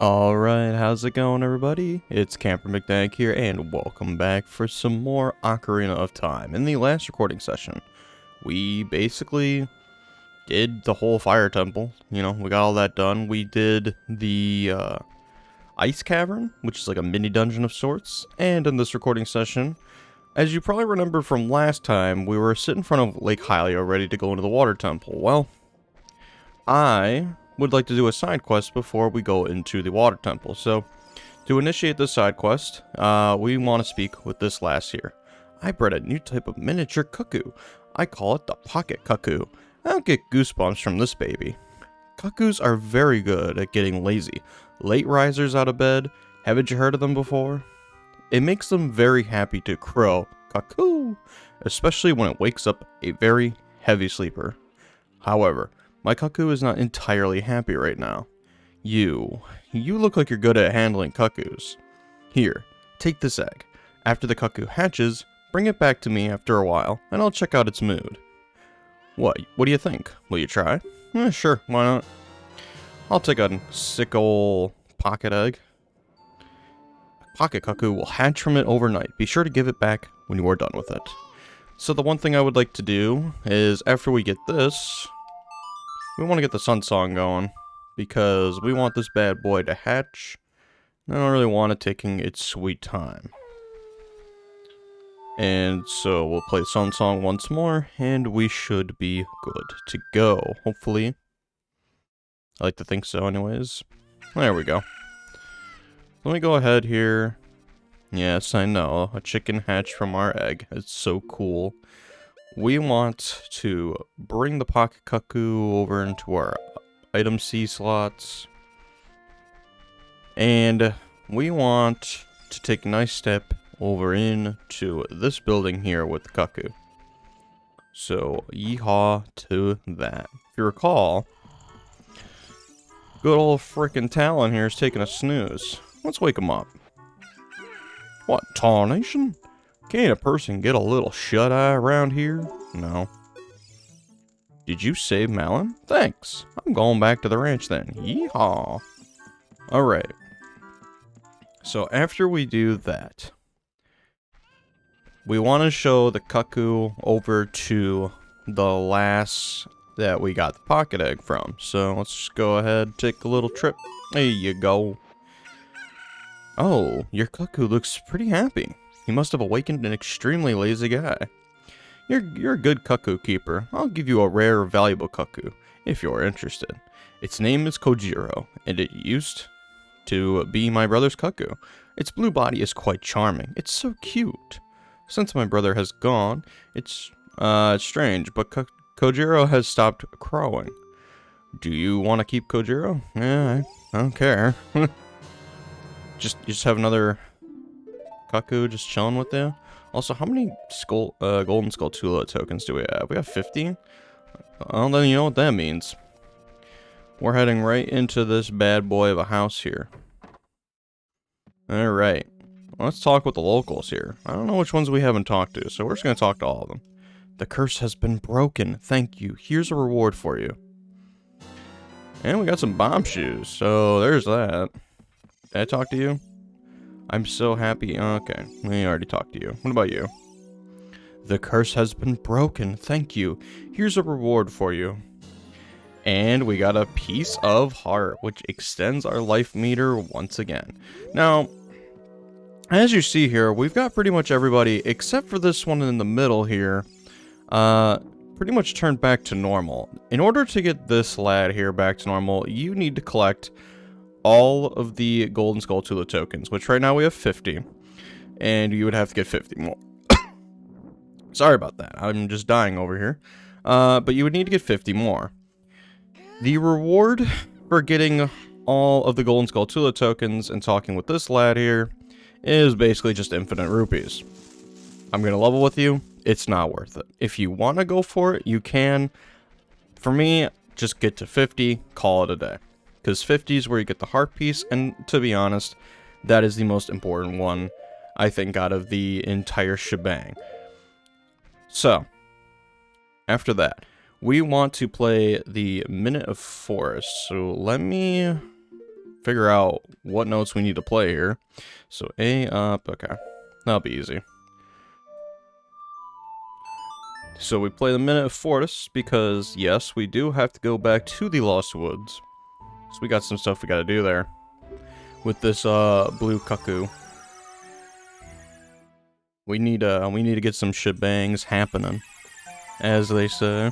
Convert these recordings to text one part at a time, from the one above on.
Alright, how's it going everybody? It's Camper McDag here, and welcome back for some more Ocarina of Time. In the last recording session, we basically did the whole fire temple. You know, we got all that done. We did the ice cavern, which is like a mini dungeon of sorts. And in this recording session, as you probably remember from last time, we were sitting in front of Lake Hylia ready to go into the water temple. Well, I would like to do a side quest before we go into the water temple. So, to initiate this side quest, we want to speak with this lass here. I bred a new type of miniature cuckoo. I call it the pocket cuckoo. I don't get goosebumps from this baby. Cuckoos are very good at getting lazy. Late risers out of bed. Haven't you heard of them before? It makes them very happy to crow, cuckoo, especially when it wakes up a very heavy sleeper. However, my cuckoo is not entirely happy right now. You look like you're good at handling cuckoos. Here, take this egg. After the cuckoo hatches, bring it back to me after a while, and I'll check out its mood. What do you think? Will you try? Sure, why not? I'll take a sick ol' pocket egg. Pocket cuckoo will hatch from it overnight. Be sure to give it back when you are done with it. So the one thing I would like to do is, after we get this, we want to get the sun song going, because we want this bad boy to hatch. I don't really want it taking its sweet time. And so we'll play the sun song once more, and we should be good to go, hopefully. I like to think so anyways. There we go. Let me go ahead here. Yes, I know, a chicken hatched from our egg. It's so cool. We want to bring the pocket cuckoo over into our item C slots. And we want to take a nice step over into this building here with the cuckoo. So, yeehaw to that. If you recall, good old frickin' Talon here is taking a snooze. Let's wake him up. What, tarnation? Can't a person get a little shut-eye around here? No. Did you save Malin? Thanks. I'm going back to the ranch then. Yeehaw. Alright. So after we do that, we want to show the cuckoo over to the lass that we got the pocket egg from. So let's just go ahead, take a little trip. There you go. Oh, your cuckoo looks pretty happy. He must have awakened an extremely lazy guy. You're a good cuckoo keeper. I'll give you a rare, valuable cuckoo, if you're interested. Its name is Kojiro, and it used to be my brother's cuckoo. Its blue body is quite charming. It's so cute. Since my brother has gone, it's strange, but Kojiro has stopped crowing. Do you want to keep Kojiro? Yeah, I don't care. You just have another cuckoo just chilling with you. Also, how many golden Skulltula tokens do we have? We have 50? Well, then you know what that means. We're heading right into this bad boy of a house here. Alright. Let's talk with the locals here. I don't know which ones we haven't talked to, so we're just going to talk to all of them. The curse has been broken. Thank you. Here's a reward for you. And we got some bomb shoes, so there's that. Did I talk to you? I'm so happy. Okay, we already talked to you. What about you? The curse has been broken. Thank you. Here's a reward for you. And we got a piece of heart, which extends our life meter once again. Now, as you see here, we've got pretty much everybody, except for this one in the middle here, pretty much turned back to normal. In order to get this lad here back to normal, you need to collect all of the golden Skulltula tokens, which right now we have 50, and you would have to get 50 more. Sorry about that, I'm just dying over here. But you would need to get 50 more. The reward for getting all of the golden Skulltula tokens and talking with this lad here is basically just infinite rupees. I'm gonna level with you, it's not worth it. If you want to go for it, you can. For me, just get to 50, call it a day. Because 50 is where you get the heart piece, and to be honest, that is the most important one, I think, out of the entire shebang. So, after that, we want to play the Minute of Forest. So let me figure out what notes we need to play here. So A up, okay. That'll be easy. So we play the Minute of Fortis because, yes, we do have to go back to the Lost Woods. So we got some stuff we gotta do there. With this, blue cuckoo. We need to get some shebangs happening, as they say.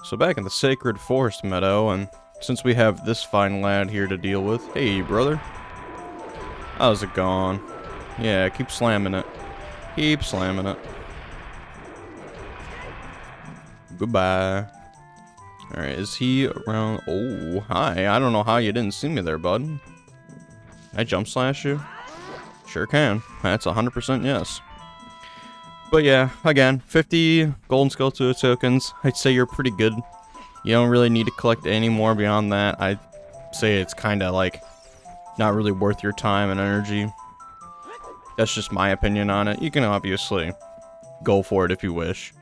So back in the Sacred Forest Meadow, and since we have this fine lad here to deal with... Hey, brother. How's it going? Yeah, keep slamming it. Keep slamming it. Goodbye. Alright, is he around? Oh, hi. I don't know how you didn't see me there, bud. Can I jump slash you? Sure can. That's 100% yes. But yeah, again, 50 golden skill tokens. I'd say you're pretty good. You don't really need to collect any more beyond that. I'd say it's kind of like not really worth your time and energy. That's just my opinion on it. You can obviously go for it if you wish.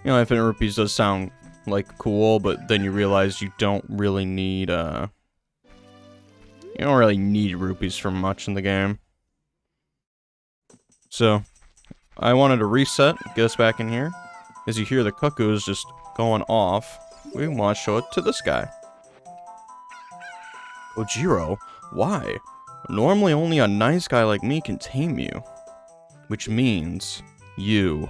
You know, infinite rupees does sound like cool, but then you realize you don't really need rupees for much in the game. So I wanted to reset, get us back in here. As you hear the cuckoos just going off, we want to show it to this guy. Kojiro, why? Normally only a nice guy like me can tame you. Which means you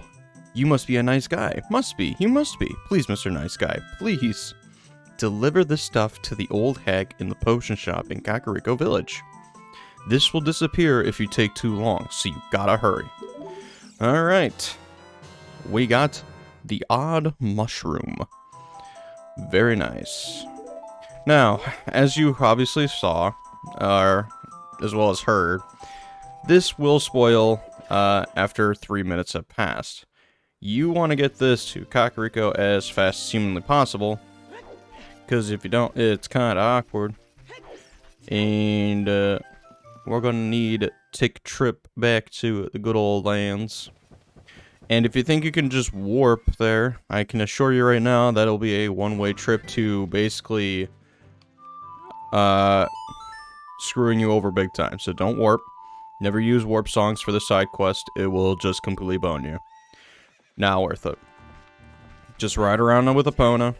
must be a nice guy. Must be. You must be. Please, Mr. Nice Guy, please. Deliver this stuff to the old hag in the potion shop in Kakariko Village. This will disappear if you take too long, so you gotta hurry. Alright. We got the odd mushroom. Very nice. Now, as you obviously saw, or as well as heard, this will spoil after 3 minutes have passed. You want to get this to Kakariko as fast as humanly possible, because if you don't, it's kind of awkward. And we're going to need to take a trip back to the good old lands. And if you think you can just warp there, I can assure you right now that'll be a one-way trip to basically screwing you over big time. So don't warp. Never use warp songs for the side quest. It will just completely bone you. Not worth it. Just ride around with Epona.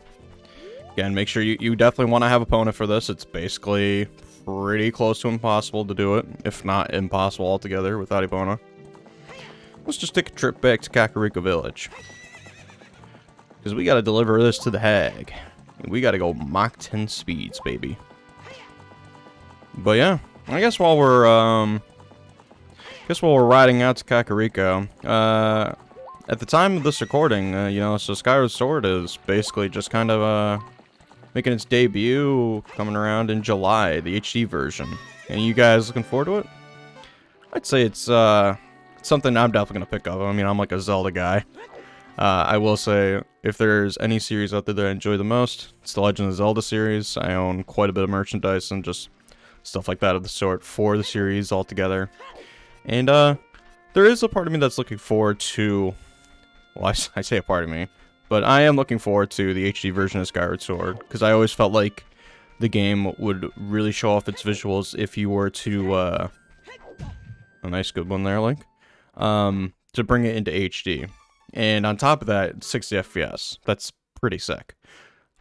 Again, make sure you definitely want to have Epona for this. It's basically pretty close to impossible to do it, if not impossible altogether without Epona. Let's just take a trip back to Kakariko Village. Because we gotta deliver this to the hag. We gotta go Mach 10 speeds, baby. But yeah, I guess while we're riding out to Kakariko, at the time of this recording, you know, so Skyward Sword is basically just kind of, making its debut coming around in July, the HD version. And you guys looking forward to it? I'd say it's, something I'm definitely gonna pick up. I mean, I'm like a Zelda guy. I will say, if there's any series out there that I enjoy the most, it's the Legend of Zelda series. I own quite a bit of merchandise and just stuff like that of the sort for the series altogether. And, there is a part of me that's looking forward to... Well, I say a part of me, but I am looking forward to the HD version of Skyward Sword, because I always felt like the game would really show off its visuals if you were to, a nice good one there, Link, to bring it into HD. And on top of that, 60 FPS. That's pretty sick.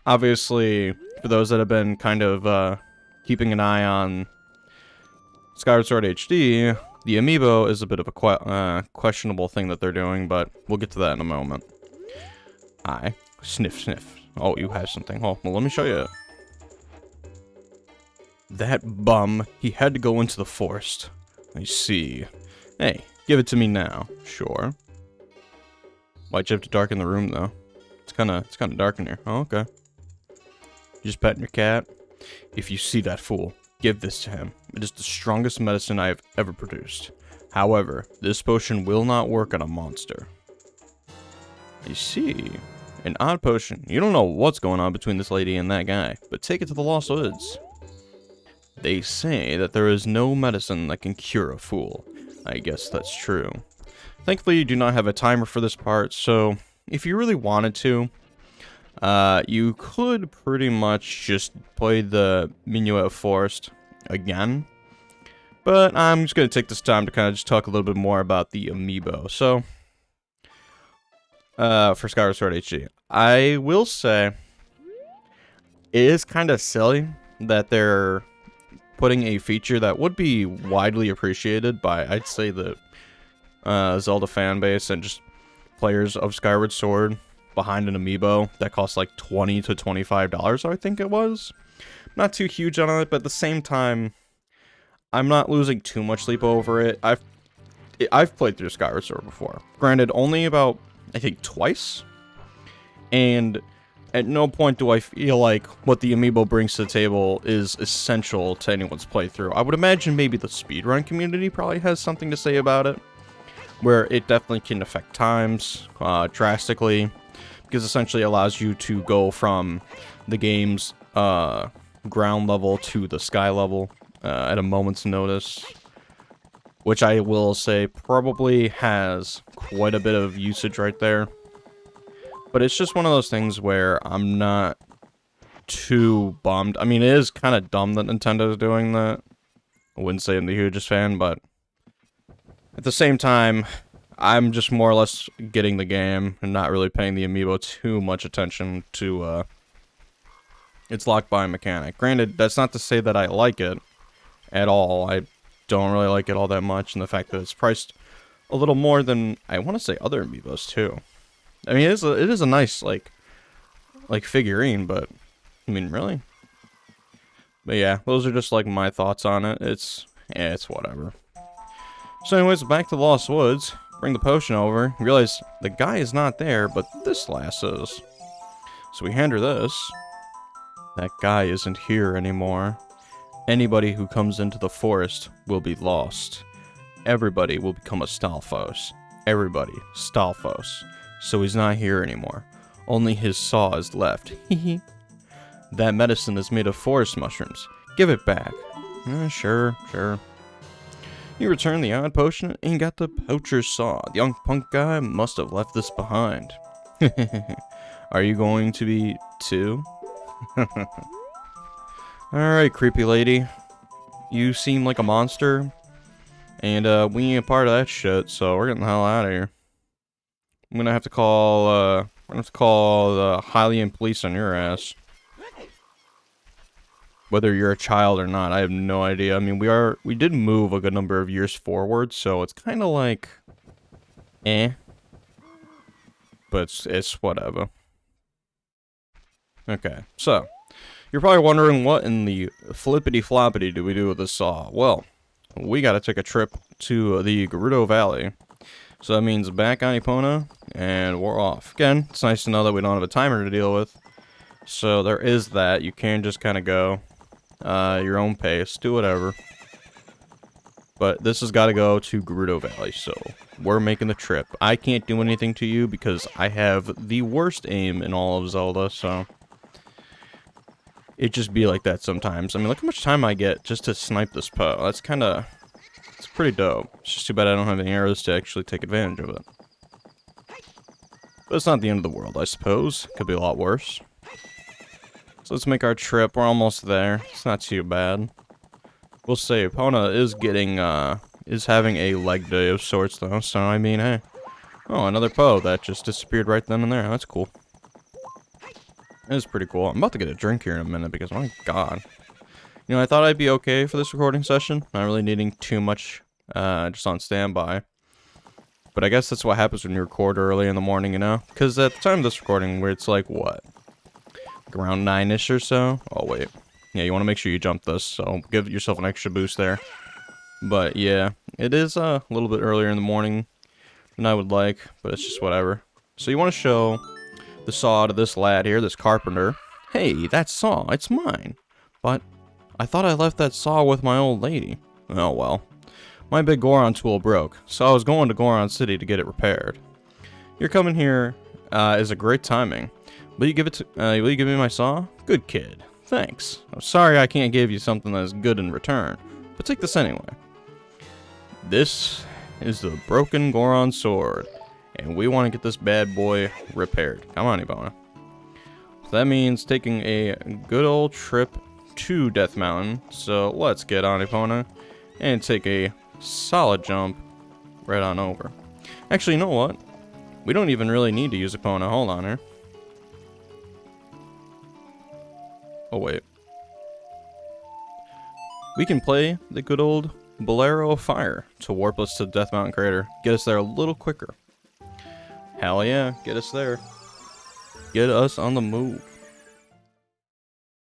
Obviously, for those that have been kind of, keeping an eye on Skyward Sword HD, the amiibo is a bit of a questionable thing that they're doing, but we'll get to that in a moment. Hi. Sniff, sniff. Oh, you have something. Oh, well, let me show you. That bum, he had to go into the forest. I see. Hey, give it to me now. Sure. Why'd you have to darken the room, though? It's kind of dark in here. Oh, okay. You just petting your cat? If you see that fool, give this to him. It is the strongest medicine I have ever produced. However, this potion will not work on a monster. I see. An odd potion. You don't know what's going on between this lady and that guy, but take it to the Lost Woods. They say that there is no medicine that can cure a fool. I guess that's true. Thankfully, you do not have a timer for this part, so if you really wanted to, you could pretty much just play the Minuet of Forest again. But I'm just going to take this time to kind of just talk a little bit more about the amiibo. So, for Skyward Sword HD, I will say it is kind of silly that they're putting a feature that would be widely appreciated by, I'd say, the Zelda fan base and just players of Skyward Sword behind an amiibo that costs like $20 to $25, I think it was. Not too huge on it, but at the same time, I'm not losing too much sleep over it. I've played through Skyward Sword before. Granted, only about, I think, twice. And at no point do I feel like what the amiibo brings to the table is essential to anyone's playthrough. I would imagine maybe the speedrun community probably has something to say about it, where it definitely can affect times drastically, because essentially it allows you to go from the game's ground level to the sky level at a moment's notice, which I will say probably has quite a bit of usage right there. But it's just one of those things where I'm not too bummed. I mean, it is kind of dumb that Nintendo is doing that. I wouldn't say I'm the hugest fan, but at the same time, I'm just more or less getting the game and not really paying the amiibo too much attention to its lock-buy mechanic. Granted, that's not to say that I like it at all. I don't really like it all that much, and the fact that it's priced a little more than, I want to say, other amiibos too. I mean, it is a nice like figurine, but I mean, really. But yeah, those are just like my thoughts on it. It's whatever. So anyways, back to the Lost Woods. Bring the potion over. Realize the guy is not there, but this lass is. So we hand her this. That guy isn't here anymore. Anybody who comes into the forest will be lost. Everybody will become a Stalfos. Everybody, Stalfos. So he's not here anymore. Only his saw is left. Hehe. That medicine is made of forest mushrooms. Give it back. Sure. You returned the odd potion and got the poacher's saw. The young punk guy must have left this behind. Are you going to be too? Alright, creepy lady. You seem like a monster. And we ain't a part of that shit, so we're getting the hell out of here. I'm gonna have to call the Hylian police on your ass. Whether you're a child or not, I have no idea. I mean, we did move a good number of years forward, so it's kind of like, but it's whatever. Okay, so you're probably wondering what in the flippity floppity do we do with this saw? Well, we gotta take a trip to the Gerudo Valley. So that means back on Epona, and we're off. Again, it's nice to know that we don't have a timer to deal with. So there is that. You can just kind of go your own pace, do whatever. But this has got to go to Gerudo Valley, so we're making the trip. I can't do anything to you because I have the worst aim in all of Zelda, so it just be like that sometimes. I mean, look how much time I get just to snipe this Poe. That's kind of, it's pretty dope. It's just too bad I don't have any arrows to actually take advantage of it. But it's not the end of the world, I suppose. Could be a lot worse. So let's make our trip. We're almost there. It's not too bad. We'll say Epona is having a leg day of sorts, though. So I mean, hey, oh, another Poe that just disappeared right then and there. That's cool. It is pretty cool. I'm about to get a drink here in a minute because, my God, you know, I thought I'd be okay for this recording session, not really needing too much, just on standby. But I guess that's what happens when you record early in the morning, you know? Because at the time of this recording, where it's like, what? Like around 9-ish or so? Oh, wait. Yeah, you want to make sure you jump this, so give yourself an extra boost there. But, yeah, it is a little bit earlier in the morning than I would like, but it's just whatever. So you want to show the saw to this lad here, this carpenter. Hey, that saw, it's mine. But I thought I left that saw with my old lady. Oh, well. My big Goron tool broke, so I was going to Goron City to get it repaired. Your coming here is a great timing. Will you give me my saw? Good kid. Thanks. I'm sorry I can't give you something that is good in return, but take this anyway. This is the broken Goron sword, and we want to get this bad boy repaired. Come on, Epona. So that means taking a good old trip to Death Mountain. So let's get on Epona and take a solid jump right on over. Actually, you know what? We don't even really need to use Epona. Hold on here. Oh, wait. We can play the good old Bolero of Fire to warp us to Death Mountain Crater. Get us there a little quicker. Hell yeah, get us there. Get us on the move.